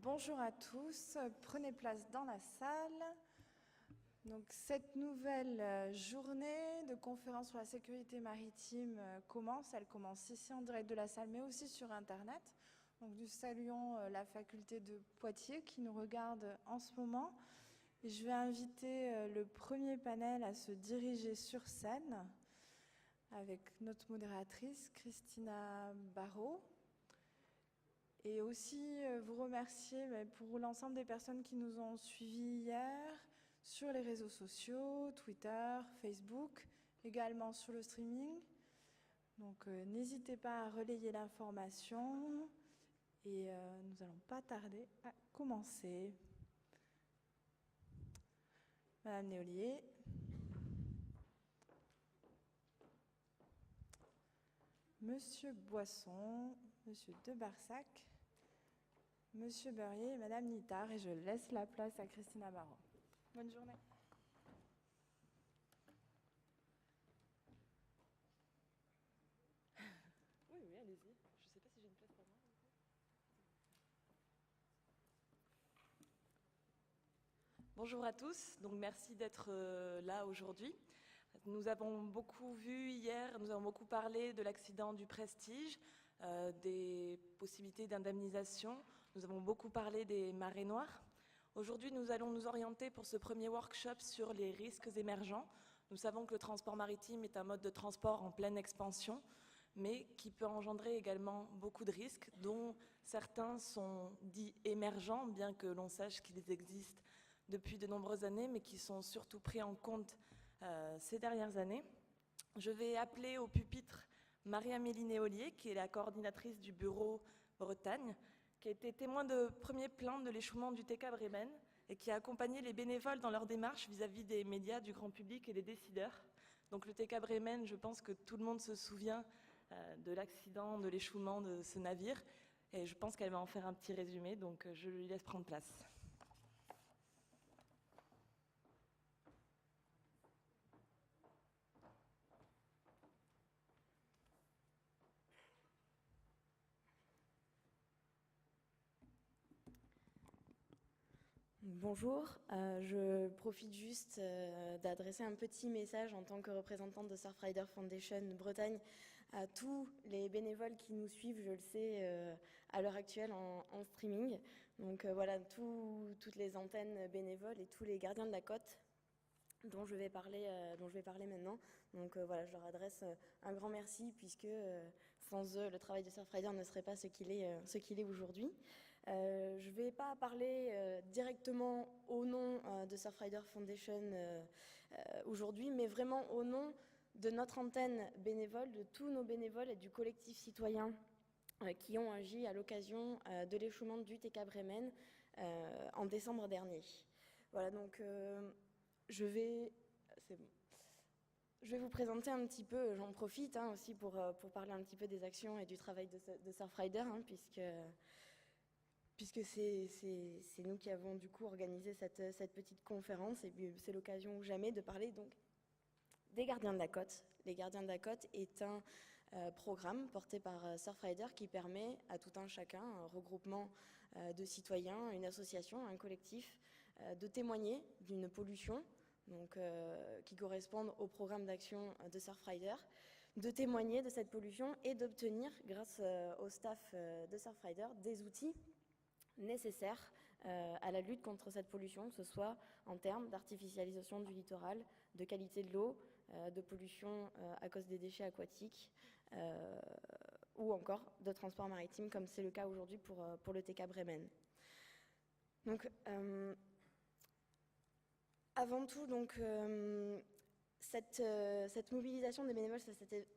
Bonjour à tous, prenez place dans la salle. Donc, cette nouvelle journée de conférence sur la sécurité maritime commence. Elle commence ici en direct de la salle, mais aussi sur Internet. Donc, nous saluons la faculté de Poitiers qui nous regarde en ce moment. Et je vais inviter le premier panel à se diriger sur scène avec notre modératrice, Christina Barrault. Et aussi vous remercier pour l'ensemble des personnes qui nous ont suivis hier sur les réseaux sociaux, Twitter, Facebook, également sur le streaming. Donc n'hésitez pas à relayer l'information et nous n'allons pas tarder à commencer. Madame Néolier. Monsieur Boisson, Monsieur de Barsac, Monsieur Beurrier et Madame Nittard, et je laisse la place à Christina Barrault. Bonne journée. Oui, allez-y. Je ne sais pas si j'ai une place pour moi. Bonjour à tous, donc merci d'être là aujourd'hui. Nous avons beaucoup vu hier, nous avons beaucoup parlé de l'accident du Prestige, des possibilités d'indemnisation. Nous avons beaucoup parlé des marées noires. Aujourd'hui, nous allons nous orienter pour ce premier workshop sur les risques émergents. Nous savons que le transport maritime est un mode de transport en pleine expansion, mais qui peut engendrer également beaucoup de risques, dont certains sont dits émergents, bien que l'on sache qu'ils existent depuis de nombreuses années, mais qui sont surtout pris en compte ces dernières années. Je vais appeler au pupitre Marie-Amélie Néolier, qui est la coordinatrice du bureau Bretagne, qui a été témoin de premier plan de l'échouement du TK Bremen et qui a accompagné les bénévoles dans leur démarche vis-à-vis des médias, du grand public et des décideurs. Donc le TK Bremen, je pense que tout le monde se souvient de l'accident, de l'échouement de ce navire, et je pense qu'elle va en faire un petit résumé, donc je lui laisse prendre place. Bonjour, je profite juste d'adresser un petit message en tant que représentante de Surfrider Foundation Bretagne à tous les bénévoles qui nous suivent, je le sais, à l'heure actuelle en streaming. Donc voilà, toutes les antennes bénévoles et tous les gardiens de la côte dont je vais parler maintenant. Donc voilà, je leur adresse un grand merci puisque sans eux, le travail de Surfrider ne serait pas ce qu'il est aujourd'hui. Je ne vais pas parler directement au nom de Surfrider Foundation aujourd'hui, mais vraiment au nom de notre antenne bénévole, de tous nos bénévoles et du collectif citoyen qui ont agi à l'occasion de l'échouement du TK Bremen en décembre dernier. Voilà, donc je vais vous présenter un petit peu, j'en profite aussi pour parler un petit peu des actions et du travail de Surfrider, puisque c'est nous qui avons du coup organisé cette petite conférence, et puis c'est l'occasion ou jamais de parler donc des Gardiens de la Côte. Les Gardiens de la Côte est un programme porté par Surfrider qui permet à tout un chacun, un regroupement de citoyens, une association, un collectif, de témoigner d'une pollution donc, qui correspondent au programme d'action de Surfrider, de témoigner de cette pollution et d'obtenir, grâce au staff de Surfrider, des outils nécessaires à la lutte contre cette pollution, que ce soit en termes d'artificialisation du littoral, de qualité de l'eau, de pollution à cause des déchets aquatiques ou encore de transport maritime, comme c'est le cas aujourd'hui pour le TK Bremen. Donc, avant tout, donc, cette mobilisation des bénévoles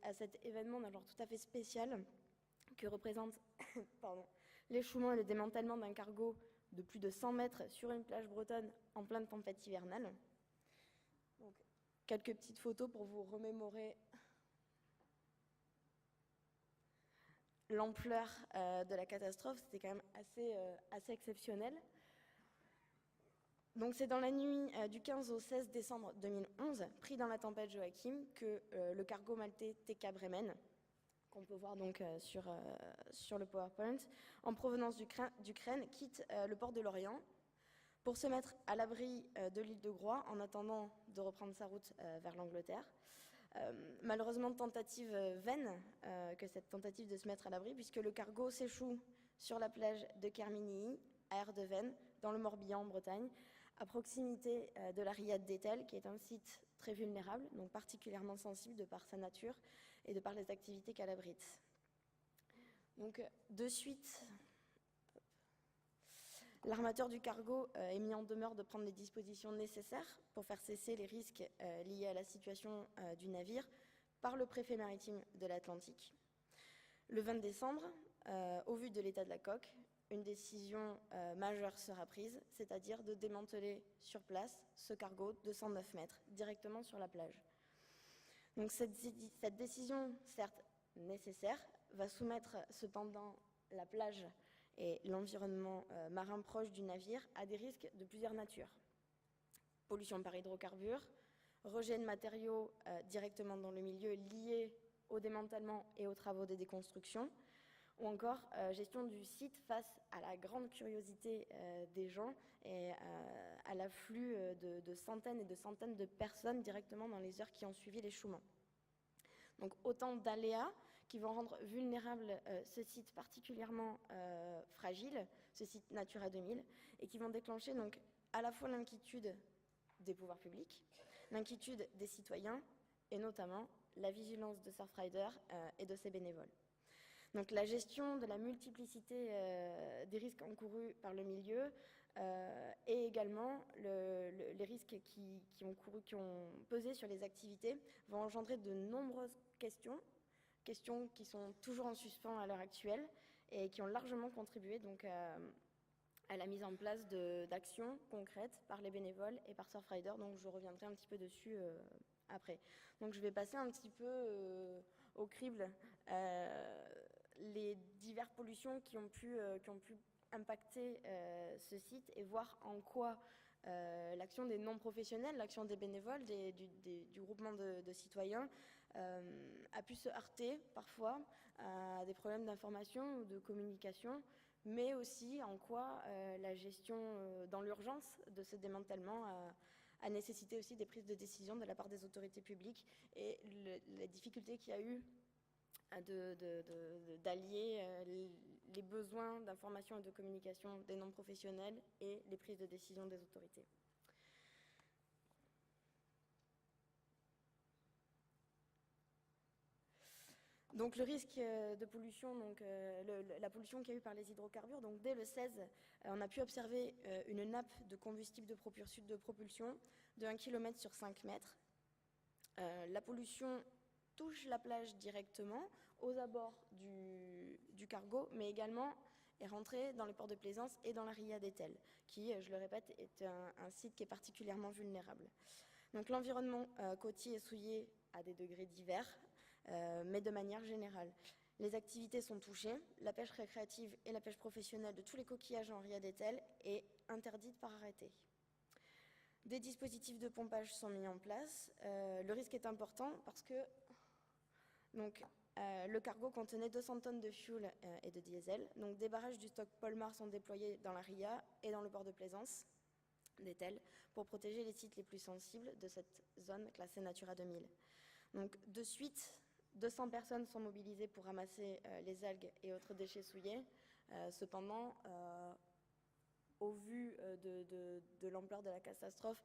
à cet événement d'un genre tout à fait spécial que représente l'échouement et le démantèlement d'un cargo de plus de 100 mètres sur une plage bretonne en pleine tempête hivernale. Donc, quelques petites photos pour vous remémorer l'ampleur de la catastrophe. C'était quand même assez exceptionnel. Donc c'est dans la nuit du 15 au 16 décembre 2011, pris dans la tempête Joachim, que le cargo maltais TK Bremen, qu'on peut voir donc sur le PowerPoint, en provenance d'Ukraine, quitte le port de Lorient pour se mettre à l'abri de l'île de Groix en attendant de reprendre sa route vers l'Angleterre. Malheureusement, tentative vaine que cette tentative de se mettre à l'abri, puisque le cargo s'échoue sur la plage de Kermigny, à Erdeven, dans le Morbihan, en Bretagne, à proximité de la riad d'Etel, qui est un site très vulnérable, donc particulièrement sensible de par sa nature et de par les activités qu'elle abrite. Donc, de suite, l'armateur du cargo est mis en demeure de prendre les dispositions nécessaires pour faire cesser les risques liés à la situation du navire par le préfet maritime de l'Atlantique. Le 20 décembre, au vu de l'état de la coque, une décision majeure sera prise, c'est-à-dire de démanteler sur place ce cargo de 109 mètres, directement sur la plage. Donc cette décision, certes nécessaire, va soumettre cependant la plage et l'environnement marin proche du navire à des risques de plusieurs natures. Pollution par hydrocarbures, rejet de matériaux directement dans le milieu liés au démantèlement et aux travaux de déconstruction, ou encore gestion du site face à la grande curiosité des gens et à l'afflux de centaines et de centaines de personnes directement dans les heures qui ont suivi l'échouement. Donc autant d'aléas qui vont rendre vulnérable ce site particulièrement fragile, ce site Natura 2000, et qui vont déclencher donc à la fois l'inquiétude des pouvoirs publics, l'inquiétude des citoyens et notamment la vigilance de Surfrider et de ses bénévoles. Donc la gestion de la multiplicité des risques encourus par le milieu et également les risques qui ont pesé sur les activités vont engendrer de nombreuses questions qui sont toujours en suspens à l'heure actuelle et qui ont largement contribué donc à la mise en place d'actions concrètes par les bénévoles et par Surfrider. Donc je reviendrai un petit peu dessus après. Donc je vais passer un petit peu au crible les diverses pollutions qui ont pu impacter ce site et voir en quoi l'action des non-professionnels, l'action des bénévoles, du groupement de citoyens a pu se heurter parfois à des problèmes d'information ou de communication, mais aussi en quoi la gestion dans l'urgence de ce démantèlement a nécessité aussi des prises de décision de la part des autorités publiques et les difficultés qu'il y a eu d'allier les besoins d'information et de communication des non-professionnels et les prises de décision des autorités. Donc le risque de pollution, donc, la pollution qu'il y a eu par les hydrocarbures, donc dès le 16, on a pu observer une nappe de combustible de propulsion de 1 km sur 5 mètres. La pollution touche la plage directement aux abords du cargo, mais également est rentrée dans le port de Plaisance et dans la riad d'Etel, qui, je le répète, est un site qui est particulièrement vulnérable. Donc l'environnement côtier est souillé à des degrés divers, mais de manière générale. Les activités sont touchées, la pêche récréative et la pêche professionnelle de tous les coquillages en riad d'Etel est interdite par arrêté. Des dispositifs de pompage sont mis en place. Le risque est important parce que donc, le cargo contenait 200 tonnes de fuel et de diesel. Donc, des barrages du stock Polmar sont déployés dans la RIA et dans le port de Plaisance d'Etel pour protéger les sites les plus sensibles de cette zone classée Natura 2000. Donc, de suite, 200 personnes sont mobilisées pour ramasser les algues et autres déchets souillés. Cependant, au vu de l'ampleur de la catastrophe,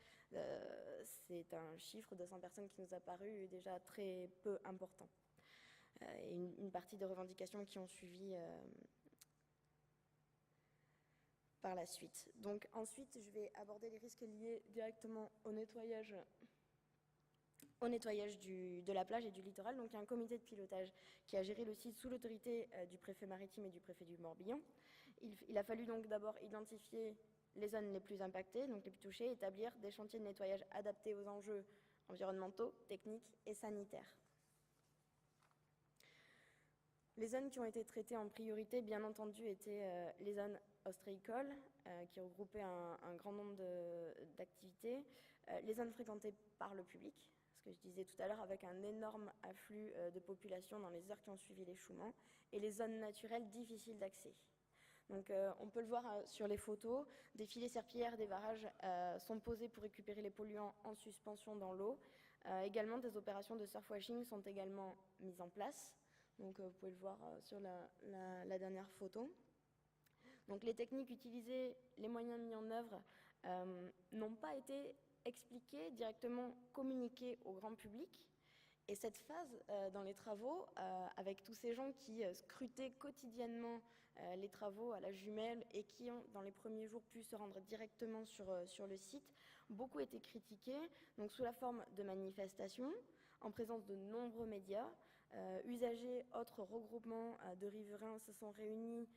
c'est un chiffre de 200 personnes qui nous a paru déjà très peu important. Et une partie des revendications qui ont suivi par la suite. Donc ensuite, je vais aborder les risques liés directement au nettoyage de la plage et du littoral. Donc il y a un comité de pilotage qui a géré le site sous l'autorité du préfet maritime et du préfet du Morbihan. Il a fallu donc d'abord identifier les zones les plus impactées, donc les plus touchées, établir des chantiers de nettoyage adaptés aux enjeux environnementaux, techniques et sanitaires. Les zones qui ont été traitées en priorité, bien entendu, étaient les zones ostréicoles, qui regroupaient un grand nombre d'activités, les zones fréquentées par le public, ce que je disais tout à l'heure, avec un énorme afflux de population dans les heures qui ont suivi l'échouement, et les zones naturelles difficiles d'accès. Donc on peut le voir sur les photos, des filets serpillères des barrages sont posés pour récupérer les polluants en suspension dans l'eau. Également, des opérations de surfwashing sont également mises en place. Donc vous pouvez le voir sur la dernière photo. Donc les techniques utilisées, les moyens mis en œuvre n'ont pas été expliqués, directement communiqués au grand public. Et cette phase dans les travaux, avec tous ces gens qui scrutaient quotidiennement les travaux à la jumelle et qui ont, dans les premiers jours, pu se rendre directement sur le site, beaucoup été critiqués, donc sous la forme de manifestations, en présence de nombreux médias. Usagers, autres regroupements de riverains se sont réunis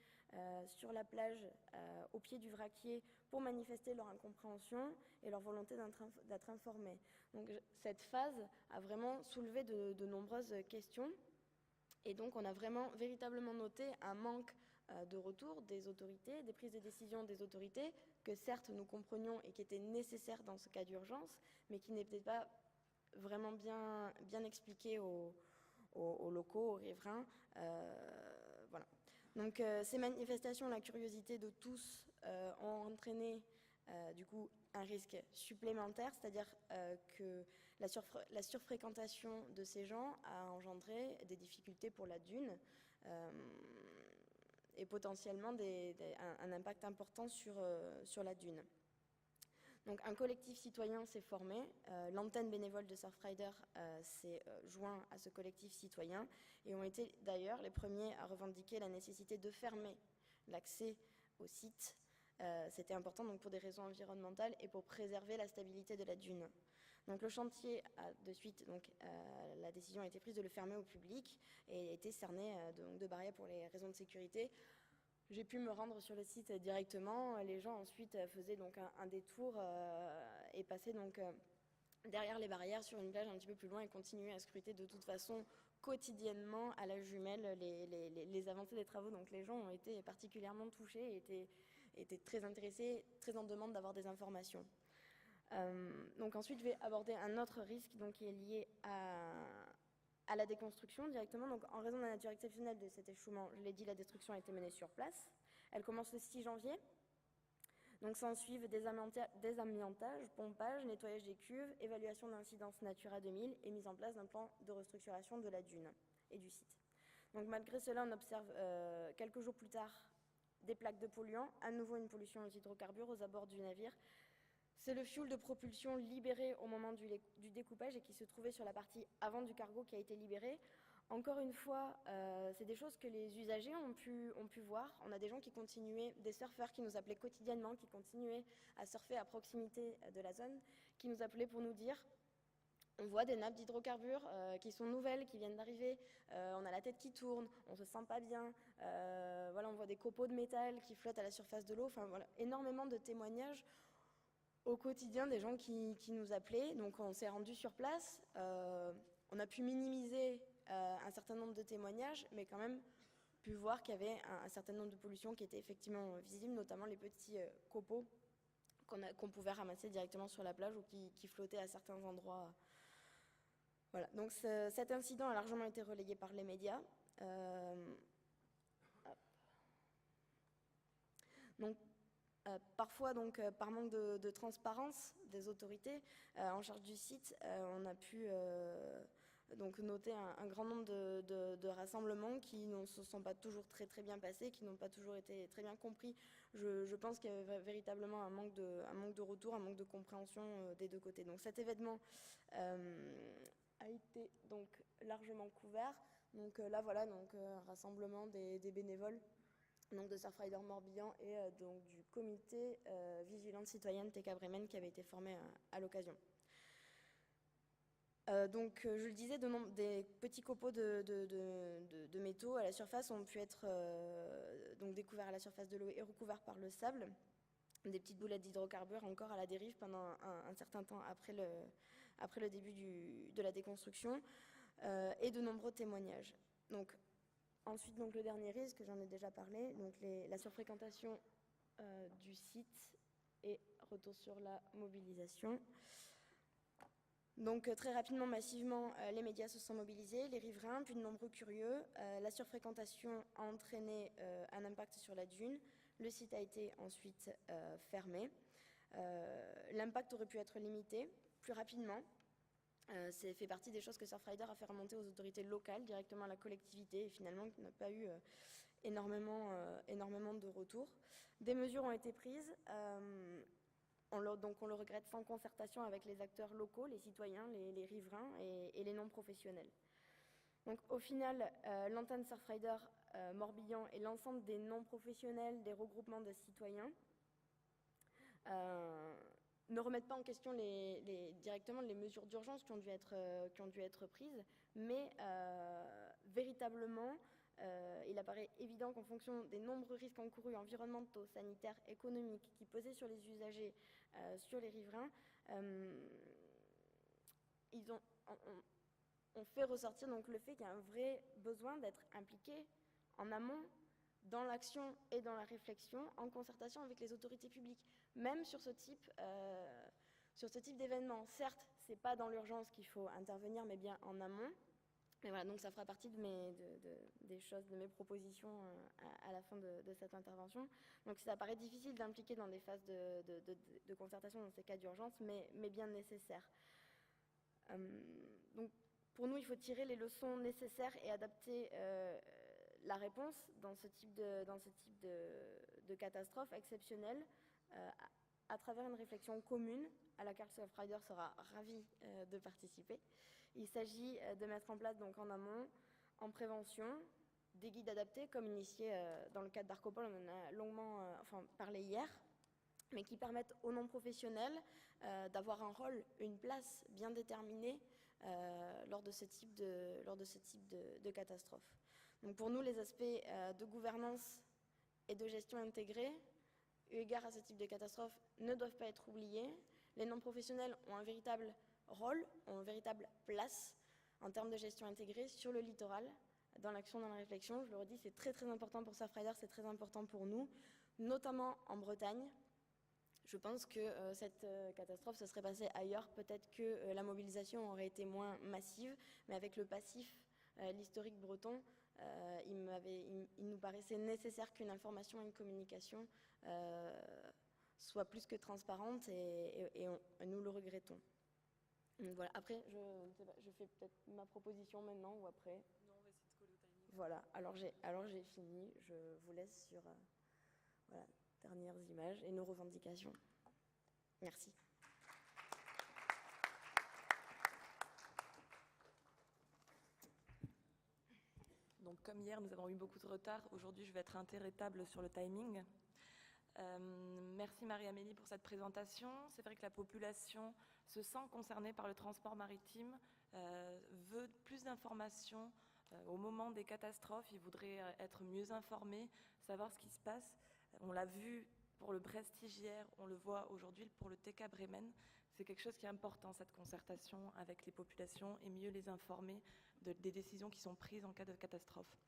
sur la plage, au pied du vraquier, pour manifester leur incompréhension et leur volonté d'être informés. Donc cette phase a vraiment soulevé de nombreuses questions. Et donc on a véritablement noté un manque de retour des autorités, des prises de décision des autorités, que certes nous comprenions et qui étaient nécessaires dans ce cas d'urgence, mais qui n'étaient pas vraiment bien expliquées aux locaux, aux riverains. Voilà. Donc ces manifestations, la curiosité de tous ont entraîné du coup un risque supplémentaire, c'est-à-dire que la surfréquentation de ces gens a engendré des difficultés pour la dune et potentiellement un impact important sur la dune. Donc un collectif citoyen s'est formé, l'antenne bénévole de Surfrider s'est joint à ce collectif citoyen et ont été d'ailleurs les premiers à revendiquer la nécessité de fermer l'accès au site. C'était important donc, pour des raisons environnementales et pour préserver la stabilité de la dune. Donc le chantier a de suite, la décision a été prise de le fermer au public et a été cerné de barrières pour les raisons de sécurité. J'ai pu me rendre sur le site directement. Les gens ensuite faisaient donc un détour et passaient donc derrière les barrières sur une plage un petit peu plus loin et continuaient à scruter de toute façon quotidiennement à la jumelle les avancées des travaux. Donc les gens ont été particulièrement touchés et étaient très intéressés, très en demande d'avoir des informations. Donc ensuite, je vais aborder un autre risque donc, qui est lié à la déconstruction directement. Donc, en raison de la nature exceptionnelle de cet échouement, je l'ai dit, la destruction a été menée sur place. Elle commence le 6 janvier. Donc, s'en suivent désamiantage, pompage, nettoyage des cuves, évaluation d'incidence Natura 2000 et mise en place d'un plan de restructuration de la dune et du site. Donc, malgré cela, on observe quelques jours plus tard des plaques de polluants, à nouveau une pollution aux hydrocarbures aux abords du navire. C'est le fioul de propulsion libéré au moment du découpage et qui se trouvait sur la partie avant du cargo qui a été libéré. Encore une fois, c'est des choses que les usagers ont pu voir. On a des gens qui continuaient, des surfeurs qui nous appelaient quotidiennement, qui continuaient à surfer à proximité de la zone, qui nous appelaient pour nous dire on voit des nappes d'hydrocarbures qui sont nouvelles, qui viennent d'arriver, on a la tête qui tourne, on se sent pas bien, voilà, on voit des copeaux de métal qui flottent à la surface de l'eau, enfin voilà, énormément de témoignages au quotidien des gens qui nous appelaient. Donc on s'est rendu sur place, on a pu minimiser un certain nombre de témoignages, mais quand même pu voir qu'il y avait un certain nombre de pollutions qui étaient effectivement visibles, notamment les petits copeaux qu'on pouvait ramasser directement sur la plage ou qui flottaient à certains endroits. Voilà. Donc cet incident a largement été relayé par les médias. Donc parfois, par manque de transparence des autorités en charge du site, on a pu donc noter un grand nombre de rassemblements qui ne se sont pas toujours très bien passés, qui n'ont pas toujours été très bien compris. Je pense qu'il y avait véritablement un manque de retour, un manque de compréhension des deux côtés. Donc cet événement a été donc largement couvert. Donc là voilà, donc un rassemblement des bénévoles donc de Surfrider Morbihan et donc du comité vigilante citoyenne TK Bremen qui avait été formé à l'occasion. Donc je le disais, des petits copeaux de métaux à la surface ont pu être donc découverts à la surface de l'eau et recouverts par le sable. Des petites boulettes d'hydrocarbures encore à la dérive pendant un certain temps après le début de la déconstruction et de nombreux témoignages. Donc, ensuite, donc, le dernier risque, j'en ai déjà parlé, donc la surfréquentation du site et retour sur la mobilisation. Donc très rapidement, massivement, les médias se sont mobilisés, les riverains, puis de nombreux curieux. La surfréquentation a entraîné un impact sur la dune. Le site a été ensuite fermé. L'impact aurait pu être limité plus rapidement. C'est fait partie des choses que Surfrider a fait remonter aux autorités locales, directement à la collectivité, et finalement qui n'a pas eu énormément de retours. Des mesures ont été prises. Donc on le regrette, sans concertation avec les acteurs locaux, les citoyens, les riverains et les non-professionnels. Donc au final, l'antenne Surfrider Morbihan et l'ensemble des non-professionnels, des regroupements de citoyens ne remettent pas en question directement les mesures d'urgence qui ont dû être prises, mais véritablement, il apparaît évident qu'en fonction des nombreux risques encourus environnementaux, sanitaires, économiques qui pesaient sur les usagers, sur les riverains, on fait ressortir donc le fait qu'il y a un vrai besoin d'être impliqué en amont dans l'action et dans la réflexion, en concertation avec les autorités publiques, même sur ce type d'événement. Certes, ce n'est pas dans l'urgence qu'il faut intervenir, mais bien en amont. Et voilà, donc ça fera partie de mes propositions à la fin de cette intervention. Donc ça paraît difficile d'impliquer dans des phases de concertation dans ces cas d'urgence, mais bien nécessaire. Donc pour nous, il faut tirer les leçons nécessaires et adapter la réponse dans ce type de catastrophe exceptionnelle à travers une réflexion commune à laquelle Surfrider sera ravi de participer. Il s'agit de mettre en place donc en amont, en prévention, des guides adaptés comme initié dans le cadre d'Arcopol, on en a longuement parlé hier, mais qui permettent aux non-professionnels d'avoir un rôle, une place bien déterminée lors de ce type de catastrophe. Donc pour nous, les aspects de gouvernance et de gestion intégrée, eu égard à ce type de catastrophe, ne doivent pas être oubliés. Les non-professionnels ont un véritable rôle, ont une véritable place en termes de gestion intégrée sur le littoral, dans l'action, dans la réflexion. Je le redis, c'est très très important pour Surfrider, c'est très important pour nous, notamment en Bretagne. Je pense que cette catastrophe se serait passée ailleurs. Peut-être que la mobilisation aurait été moins massive, mais avec le passif, l'historique breton, il nous paraissait nécessaire qu'une information et une communication soient plus que transparentes et nous le regrettons. Donc voilà. Après, je fais peut-être ma proposition maintenant ou après. Non, on va essayer de coller au timing. Voilà, alors j'ai fini. Je vous laisse sur voilà, dernières images et nos revendications. Merci. Donc, comme hier, nous avons eu beaucoup de retard. Aujourd'hui, je vais être interrétable sur le timing. Merci Marie-Amélie pour cette présentation. C'est vrai que la population se sent concernée par le transport maritime, veut plus d'informations au moment des catastrophes. Ils voudraient être mieux informés, savoir ce qui se passe. On l'a vu pour le Prestige hier, on le voit aujourd'hui pour le TK Bremen. C'est quelque chose qui est important, cette concertation avec les populations et mieux les informer des décisions qui sont prises en cas de catastrophe.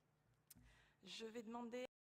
Je vais demander